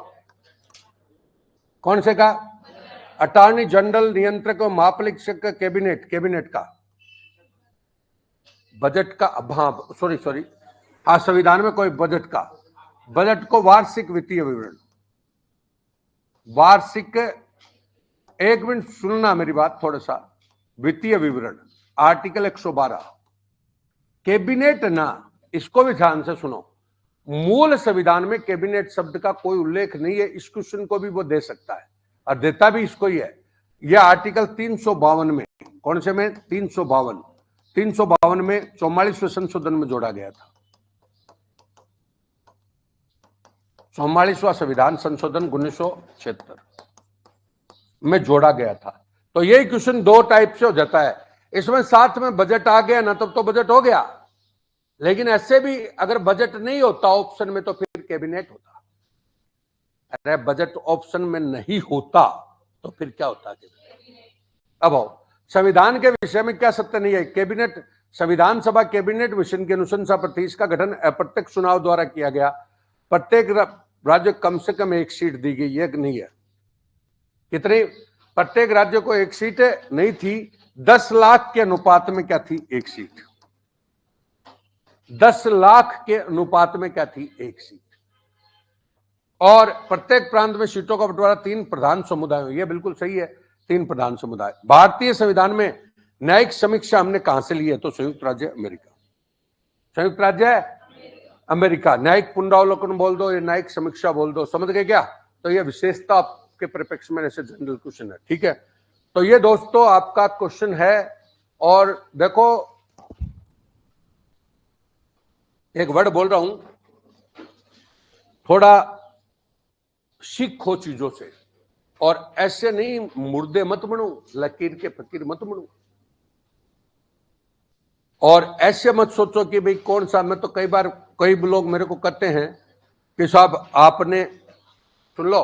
कौन से का? अटॉर्नी जनरल, नियंत्रक और महापरीक्षक, कैबिनेट का, बजट का। हाँ सॉरी, हाँ संविधान में कोई बजट को वार्षिक वित्तीय विवरण, वार्षिक, एक मिनट सुनना मेरी बात थोड़ा सा। वित्तीय विवरण आर्टिकल 112। कैबिनेट ना, इसको भी ध्यान से सुनो। मूल संविधान में कैबिनेट शब्द का कोई उल्लेख नहीं है। इस क्वेश्चन को भी वो दे सकता है और देता भी इसको ही है। यह आर्टिकल 352 में, कौन से में? 352 में 44वें संशोधन में जोड़ा गया था। 44वां संविधान संशोधन 1976 में जोड़ा गया था। तो यही क्वेश्चन 2 टाइप से हो जाता है। इसमें साथ में बजट आ गया ना, तब तो बजट हो गया, लेकिन ऐसे भी अगर बजट नहीं होता ऑप्शन में तो फिर कैबिनेट होता। अरे बजट ऑप्शन में नहीं होता तो फिर क्या होता? अब आओ संविधान के विषय में क्या सत्य नहीं है? कैबिनेट, संविधान सभा कैबिनेट मिशन की अनुशंसा पर इसका गठन अप्रत्यक्ष चुनाव द्वारा किया गया। प्रत्येक राज्य को कम से कम एक सीट दी गई, एक नहीं है। कितनी? प्रत्येक राज्य को एक सीट नहीं थी। 10 लाख के अनुपात में क्या थी? एक सीट। 10 लाख के अनुपात में क्या थी? एक सीट। और प्रत्येक प्रांत में सीटों का बंटवारा 3 प्रधान समुदायों, यह बिल्कुल सही है, 3 प्रधान समुदाय। भारतीय संविधान में न्यायिक समीक्षा हमने कहां से ली है? तो संयुक्त राज्य अमेरिका। संयुक्त राज्य अमेरिका। न्यायिक पुनरावलोकन बोल दो या न्यायिक समीक्षा बोल दो, समझ गए क्या? तो यह विशेषता के परिप्रेक्ष्य में ऐसे जनरल क्वेश्चन है, ठीक है। तो ये दोस्तों आपका क्वेश्चन है। और देखो एक वर्ड बोल रहा हूं, थोड़ा सीखो चीजों से, और ऐसे नहीं मुर्दे मत बनो, लकीर के फकीर मत बनो। और ऐसे मत सोचो कि भाई कौन सा, मैं तो कई बार कई लोग मेरे को कहते हैं कि साहब आपने सुन लो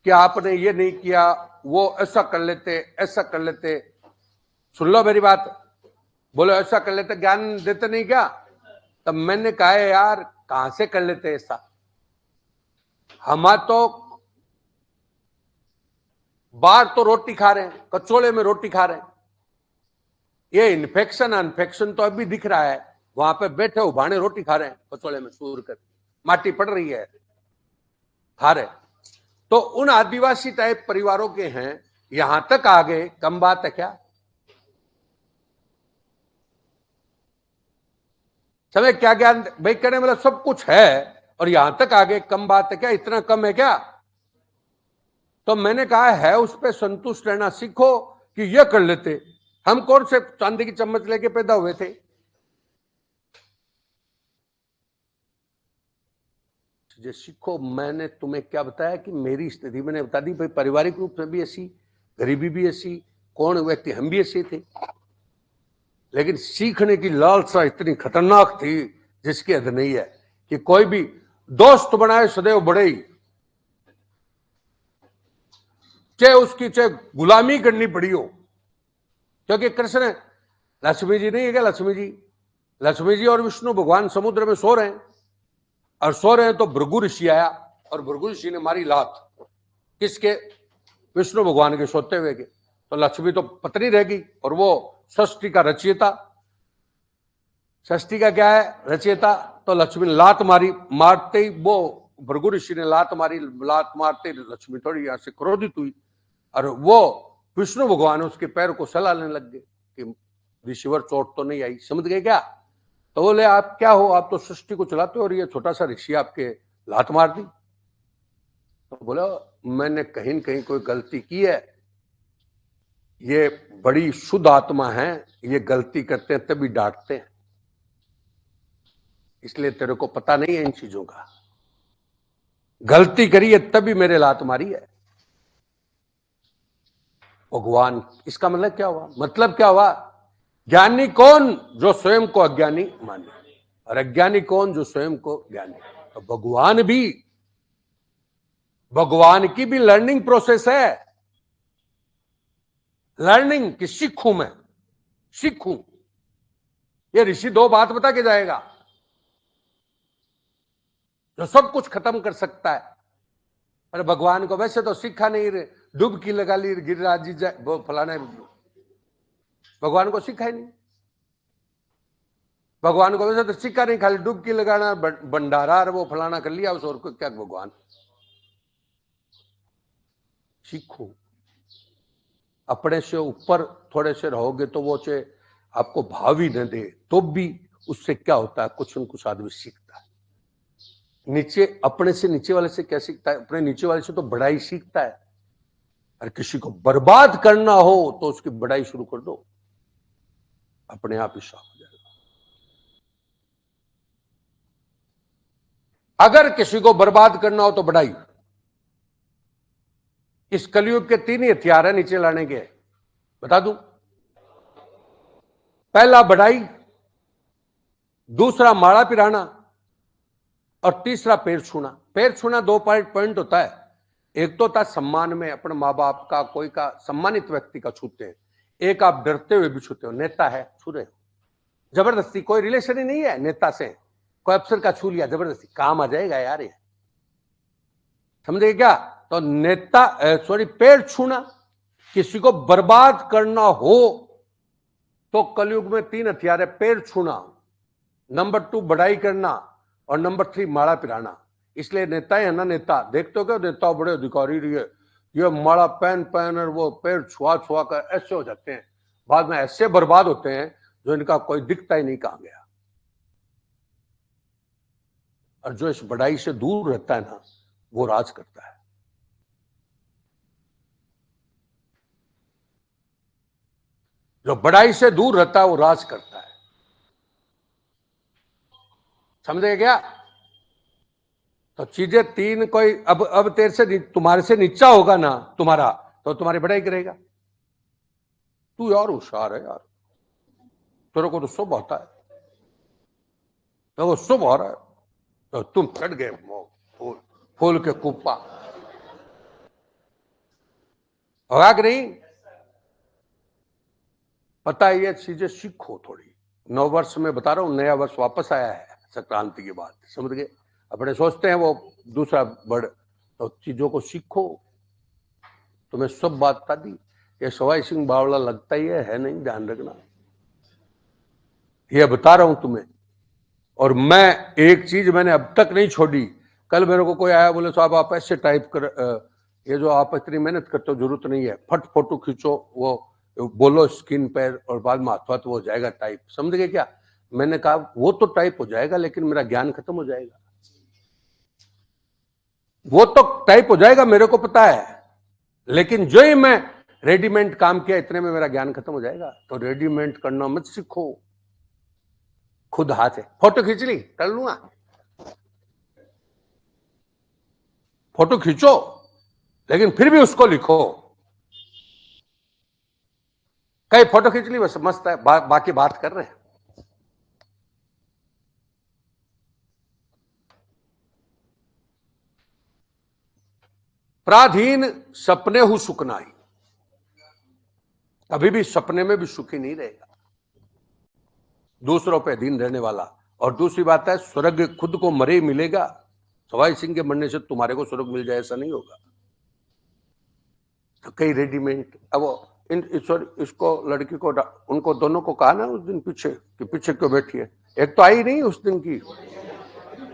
कि आपने ये नहीं किया, वो ऐसा कर लेते, ऐसा कर लेते। सुन लो मेरी बात, बोलो ऐसा कर लेते, ज्ञान देते नहीं क्या? तब मैंने कहा है यार कहां से कर लेते ऐसा? हम तो बाहर तो रोटी खा रहे हैं, कचौड़े में रोटी खा रहे हैं। ये इन्फेक्शन अनफेक्शन तो अभी दिख रहा है, वहां पे बैठे उभाने रोटी खा रहे हैं, कचौड़े में सूर कर, माटी पड़ रही है, खा रहे। तो उन आदिवासी टाइप परिवारों के हैं, यहां तक आ गए, कम बात है क्या? समय क्या ज्ञान भाई कहने मतलब सब कुछ है और यहां तक आ गए, कम बात है क्या? इतना कम है क्या? तो मैंने कहा है उस पर संतुष्ट रहना सीखो कि यह कर लेते। हम कौन से चांदी की चम्मच लेके पैदा हुए थे? जो सीखो। मैंने तुम्हें क्या बताया कि मेरी स्थिति मैंने बता दी, भाई पारिवारिक रूप से भी ऐसी, गरीबी भी ऐसी, कौन व्यक्ति हम भी ऐसे थे, लेकिन सीखने की लालसा इतनी खतरनाक थी जिसकी हद नहीं है कि कोई भी दोस्त बनाए सदैव बड़े ही, चाहे उसकी चाहे गुलामी करनी पड़ी हो। क्योंकि कृष्ण लक्ष्मी जी नहीं है क्या? लक्ष्मी जी और विष्णु भगवान समुद्र में सो रहे हैं, और सो रहे हैं तो भृगु ऋषि आया और भृगु ऋषि ने मारी लात। किसके? विष्णु भगवान के सोते हुए के। तो लक्ष्मी तो पत्नी रह गई, और वो षष्ठी का रचयिता, षष्ठी का क्या है? रचयिता। तो लक्ष्मी ने लात मारी, मारते ही वो भृगु ऋषि ने लात मारी, लात मारते लक्ष्मी थोड़ी यहां से क्रोधित हुई, और वो विष्णु भगवान उसके पैर को सलाहने लग गए कि ऋषिवर चोट तो नहीं आई। समझ गए क्या? तो बोले आप क्या हो, आप तो सृष्टि को चलाते हो और ये छोटा सा ऋषि आपके लात मार दी। तो बोला मैंने कहीं न कहीं कोई गलती की है, ये बड़ी शुद्ध आत्मा है, ये गलती करते हैं तभी डांटते हैं, इसलिए तेरे को पता नहीं है इन चीजों का। गलती करी है तभी मेरे लात मारी है। भगवान, इसका मतलब क्या हुआ? मतलब क्या हुआ? ज्ञानी कौन? जो स्वयं को अज्ञानी माने, और अज्ञानी कौन? जो स्वयं को ज्ञानी। तो भगवान की भी लर्निंग प्रोसेस है। लर्निंग कि सीखूं, मैं सीखूं। ये ऋषि 2 बात बता के जाएगा, जो सब कुछ खत्म कर सकता है। अरे भगवान को वैसे तो सीखा नहीं, डुबकी लगा ली गिरिराज जी वो फलाना, भगवान को सीखा ही नहीं। भगवान को वैसे तो सीखा नहीं, खाली डुबकी लगाना, भंडारा वो फलाना कर लिया, उस और को क्या भगवान। सीखो, अपने से ऊपर थोड़े से रहोगे तो वो चाहे आपको भाव ही न दे तो भी उससे क्या होता है, कुछ न कुछ आदमी सीखता है। नीचे अपने से नीचे वाले से क्या सीखता है? अपने नीचे वाले से तो बड़ाई सीखता है। और किसी को बर्बाद करना हो तो उसकी बड़ाई शुरू कर दो, अपने आप ही साफ हो जाएगा। अगर किसी को बर्बाद करना हो तो बड़ाई। इस कलयुग के 3 ही हथियार है नीचे लाने के, बता दूं। पहला बड़ाई, दूसरा माड़ा पिराना, और तीसरा पैर छूना। पैर छूना 2 पॉइंट होता है। एक तो होता है सम्मान में, अपने माँ बाप का, कोई का सम्मानित व्यक्ति का छूते हैं। एक आप डरते हुए भी छूते हो, नेता है छू रहे हो जबरदस्ती, कोई रिलेशन ही नहीं है नेता से, कोई अफसर का छू लिया जबरदस्ती, काम आ जाएगा यार ये, समझे क्या? तो नेता सॉरी पेड़ छूना, किसी को बर्बाद करना हो तो कलयुग में 3 हथियार है: पेड़ छूना, नंबर 2 बढ़ाई करना, और नंबर 3 माला पिराना। इसलिए नेता है ना, नेता देखते हो क्या, नेता बड़े अधिकारी रही, ये माला पहन पहन और वो पेड़ छुआ छुआ कर ऐसे हो जाते हैं, बाद में ऐसे बर्बाद होते हैं जो इनका कोई दिखता ही नहीं कहां गया। और जो इस बढ़ाई से दूर रहता है ना, वो राज करता है। जो बढ़ाई से दूर रहता है वो राज करता है। समझे क्या? तो चीजें 3 कोई अब तेरे से तुम्हारे से नीचा होगा ना तुम्हारा, तो तुम्हारी बढ़ाई करेगा। तू यार होशियार है यार, तेरे को तो सब आता है, तो वो सब हो रहा है, तो तुम चढ़ गए फूल फूल के कुप्पा, होगा कि नहीं? पता है, ये चीजें सीखो थोड़ी। 9 वर्ष में बता रहा हूं, नया वर्ष वापस आया है संक्रांति के बाद, समझ गए? अपने सोचते हैं वो दूसरा बड़, तो चीजों को सीखो। तुम्हें सब बात बता दी। ये सवाई सिंह बावला लगता ही है नहीं, ध्यान रखना, ये बता रहा हूं तुम्हें। और मैं एक चीज मैंने अब तक नहीं छोड़ी। कल मेरे को कोई आया, बोले साहब आप ऐसे टाइप कर, ये जो आप इतनी मेहनत करते हो जरूरत नहीं है, फट फोटो खींचो, वो बोलो स्क्रीन पर और बाद में हाथ हो जाएगा टाइप। समझ गए क्या? मैंने कहा वो तो टाइप हो जाएगा, लेकिन मेरा ज्ञान खत्म हो जाएगा। वो तो टाइप हो जाएगा, मेरे को पता है, लेकिन जो ही मैं रेडीमेड काम किया इतने में मेरा ज्ञान खत्म हो जाएगा। तो रेडीमेड करना मत सीखो, खुद हाथ है। फोटो खींच ली, कर लूंगा, फोटो खींचो, लेकिन फिर भी उसको लिखो। कई फोटो खींच ली बस मस्त है, बाकी बात कर रहे हैं। पराधीन सपने हु सुख नाही, कभी भी सपने में भी सुखी नहीं रहेगा, दूसरों पे अधीन रहने वाला। और दूसरी बात है, स्वर्ग खुद को मरे ही मिलेगा। सवाई सिंह के मरने से तुम्हारे को स्वर्ग मिल जाए ऐसा नहीं होगा। तो कई रेडीमेड, अब इसको लड़की को, उनको दोनों को कहा ना उस दिन पीछे कि पीछे क्यों बैठी है, एक तो आई नहीं उस दिन की,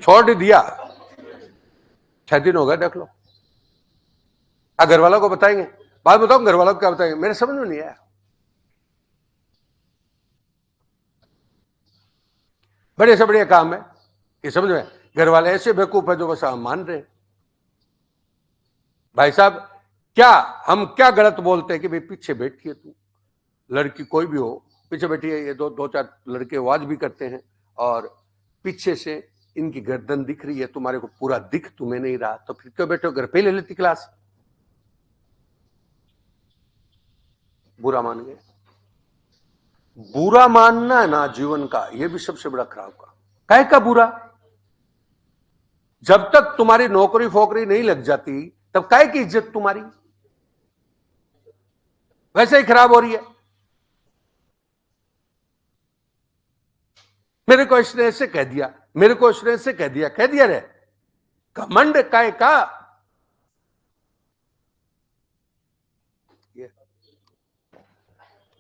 छोड़ दिया, 6 दिन हो गए, देख लो। घर वालों को बताएंगे, बात बताओ घर वालों को क्या बताएंगे, मेरे समझ में नहीं आया। बड़े से बढ़िया काम है कि समझ में, घर वाले ऐसे बेवकूफ है जो बस मान रहे। भाई साहब, क्या हम क्या गलत बोलते हैं कि भाई पीछे बैठिए, तू लड़की कोई भी हो पीछे बैठी है, ये दो चार लड़के आवाज भी करते हैं, और पीछे से इनकी गर्दन दिख रही है, तुम्हारे को पूरा दिख तुम्हें नहीं रहा, तो फिर क्यों बैठे हो? घर पे ले लेती क्लास। बुरा मान गए। बुरा मानना है ना जीवन का, यह भी सबसे बड़ा खराब का। काहे का बुरा? जब तक तुम्हारी नौकरी फोकरी नहीं लग जाती तब काहे की इज्जत तुम्हारी वैसे ही खराब हो रही है। मेरे को इसने ऐसे कह दिया, मेरे को इसने ऐसे कह दिया रे, घमंड काय का।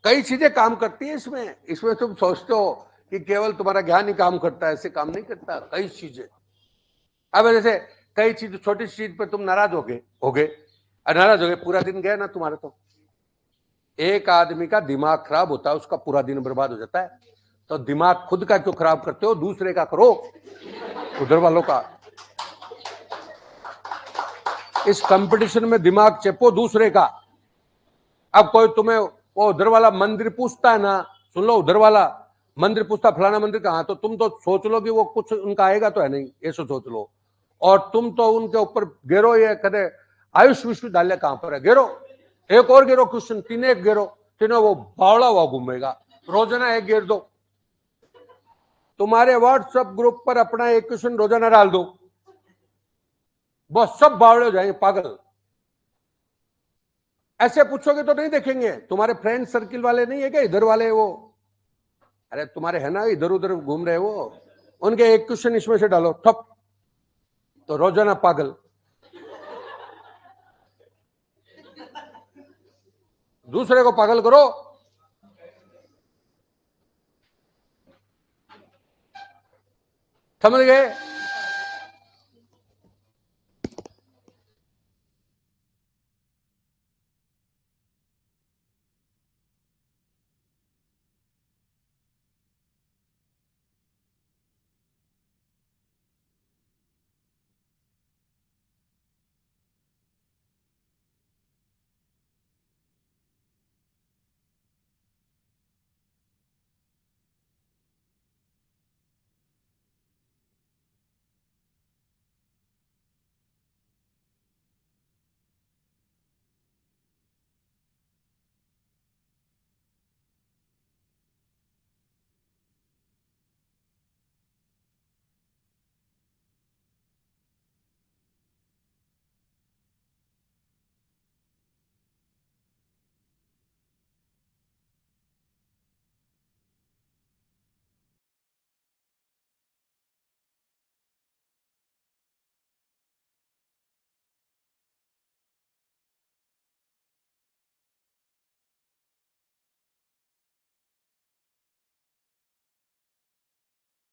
कई चीजें काम करती है इसमें तुम सोचते हो कि केवल तुम्हारा ज्ञान ही काम करता है, ऐसे काम नहीं करता। कई चीजें, अब जैसे कई चीज, छोटी चीज पर तुम नाराज हो गए पूरा दिन गया ना तुम्हारा। तो एक आदमी का दिमाग खराब होता है, उसका पूरा दिन बर्बाद हो जाता है। तो दिमाग खुद का क्यों खराब करते हो, दूसरे का करो, उधर वालों का। इस कंपटीशन में दिमाग चेपो दूसरे का। अब कोई तुम्हें वो उधर वाला मंदिर पूछता है ना, सुन लो, उधर वाला मंदिर पूछता फलाना मंदिर कहां, तो तुम तो सोच लो कि वो कुछ उनका आएगा तो है नहीं, ऐसा सोच लो। और तुम तो उनके ऊपर गिरो, ये कदे आयुष विश्वविद्यालय कहां पर है, गिरो, एक और गिरो क्वेश्चन, तीनों एक गिरो, तीनों वो बावड़ा हुआ घूमेगा। रोजाना एक गिर दो, तुम्हारे व्हाट्सएप ग्रुप पर अपना एक क्वेश्चन रोजाना डाल दो, बस सब बावड़े हो जाएंगे, पागल। ऐसे पूछोगे तो नहीं देखेंगे, तुम्हारे फ्रेंड सर्किल वाले नहीं है क्या इधर वाले, वो अरे तुम्हारे है ना इधर उधर घूम रहे वो, उनके एक क्वेश्चन इसमें से डालो ठप, तो रोजाना पागल। दूसरे को पागल करो। समझ गए?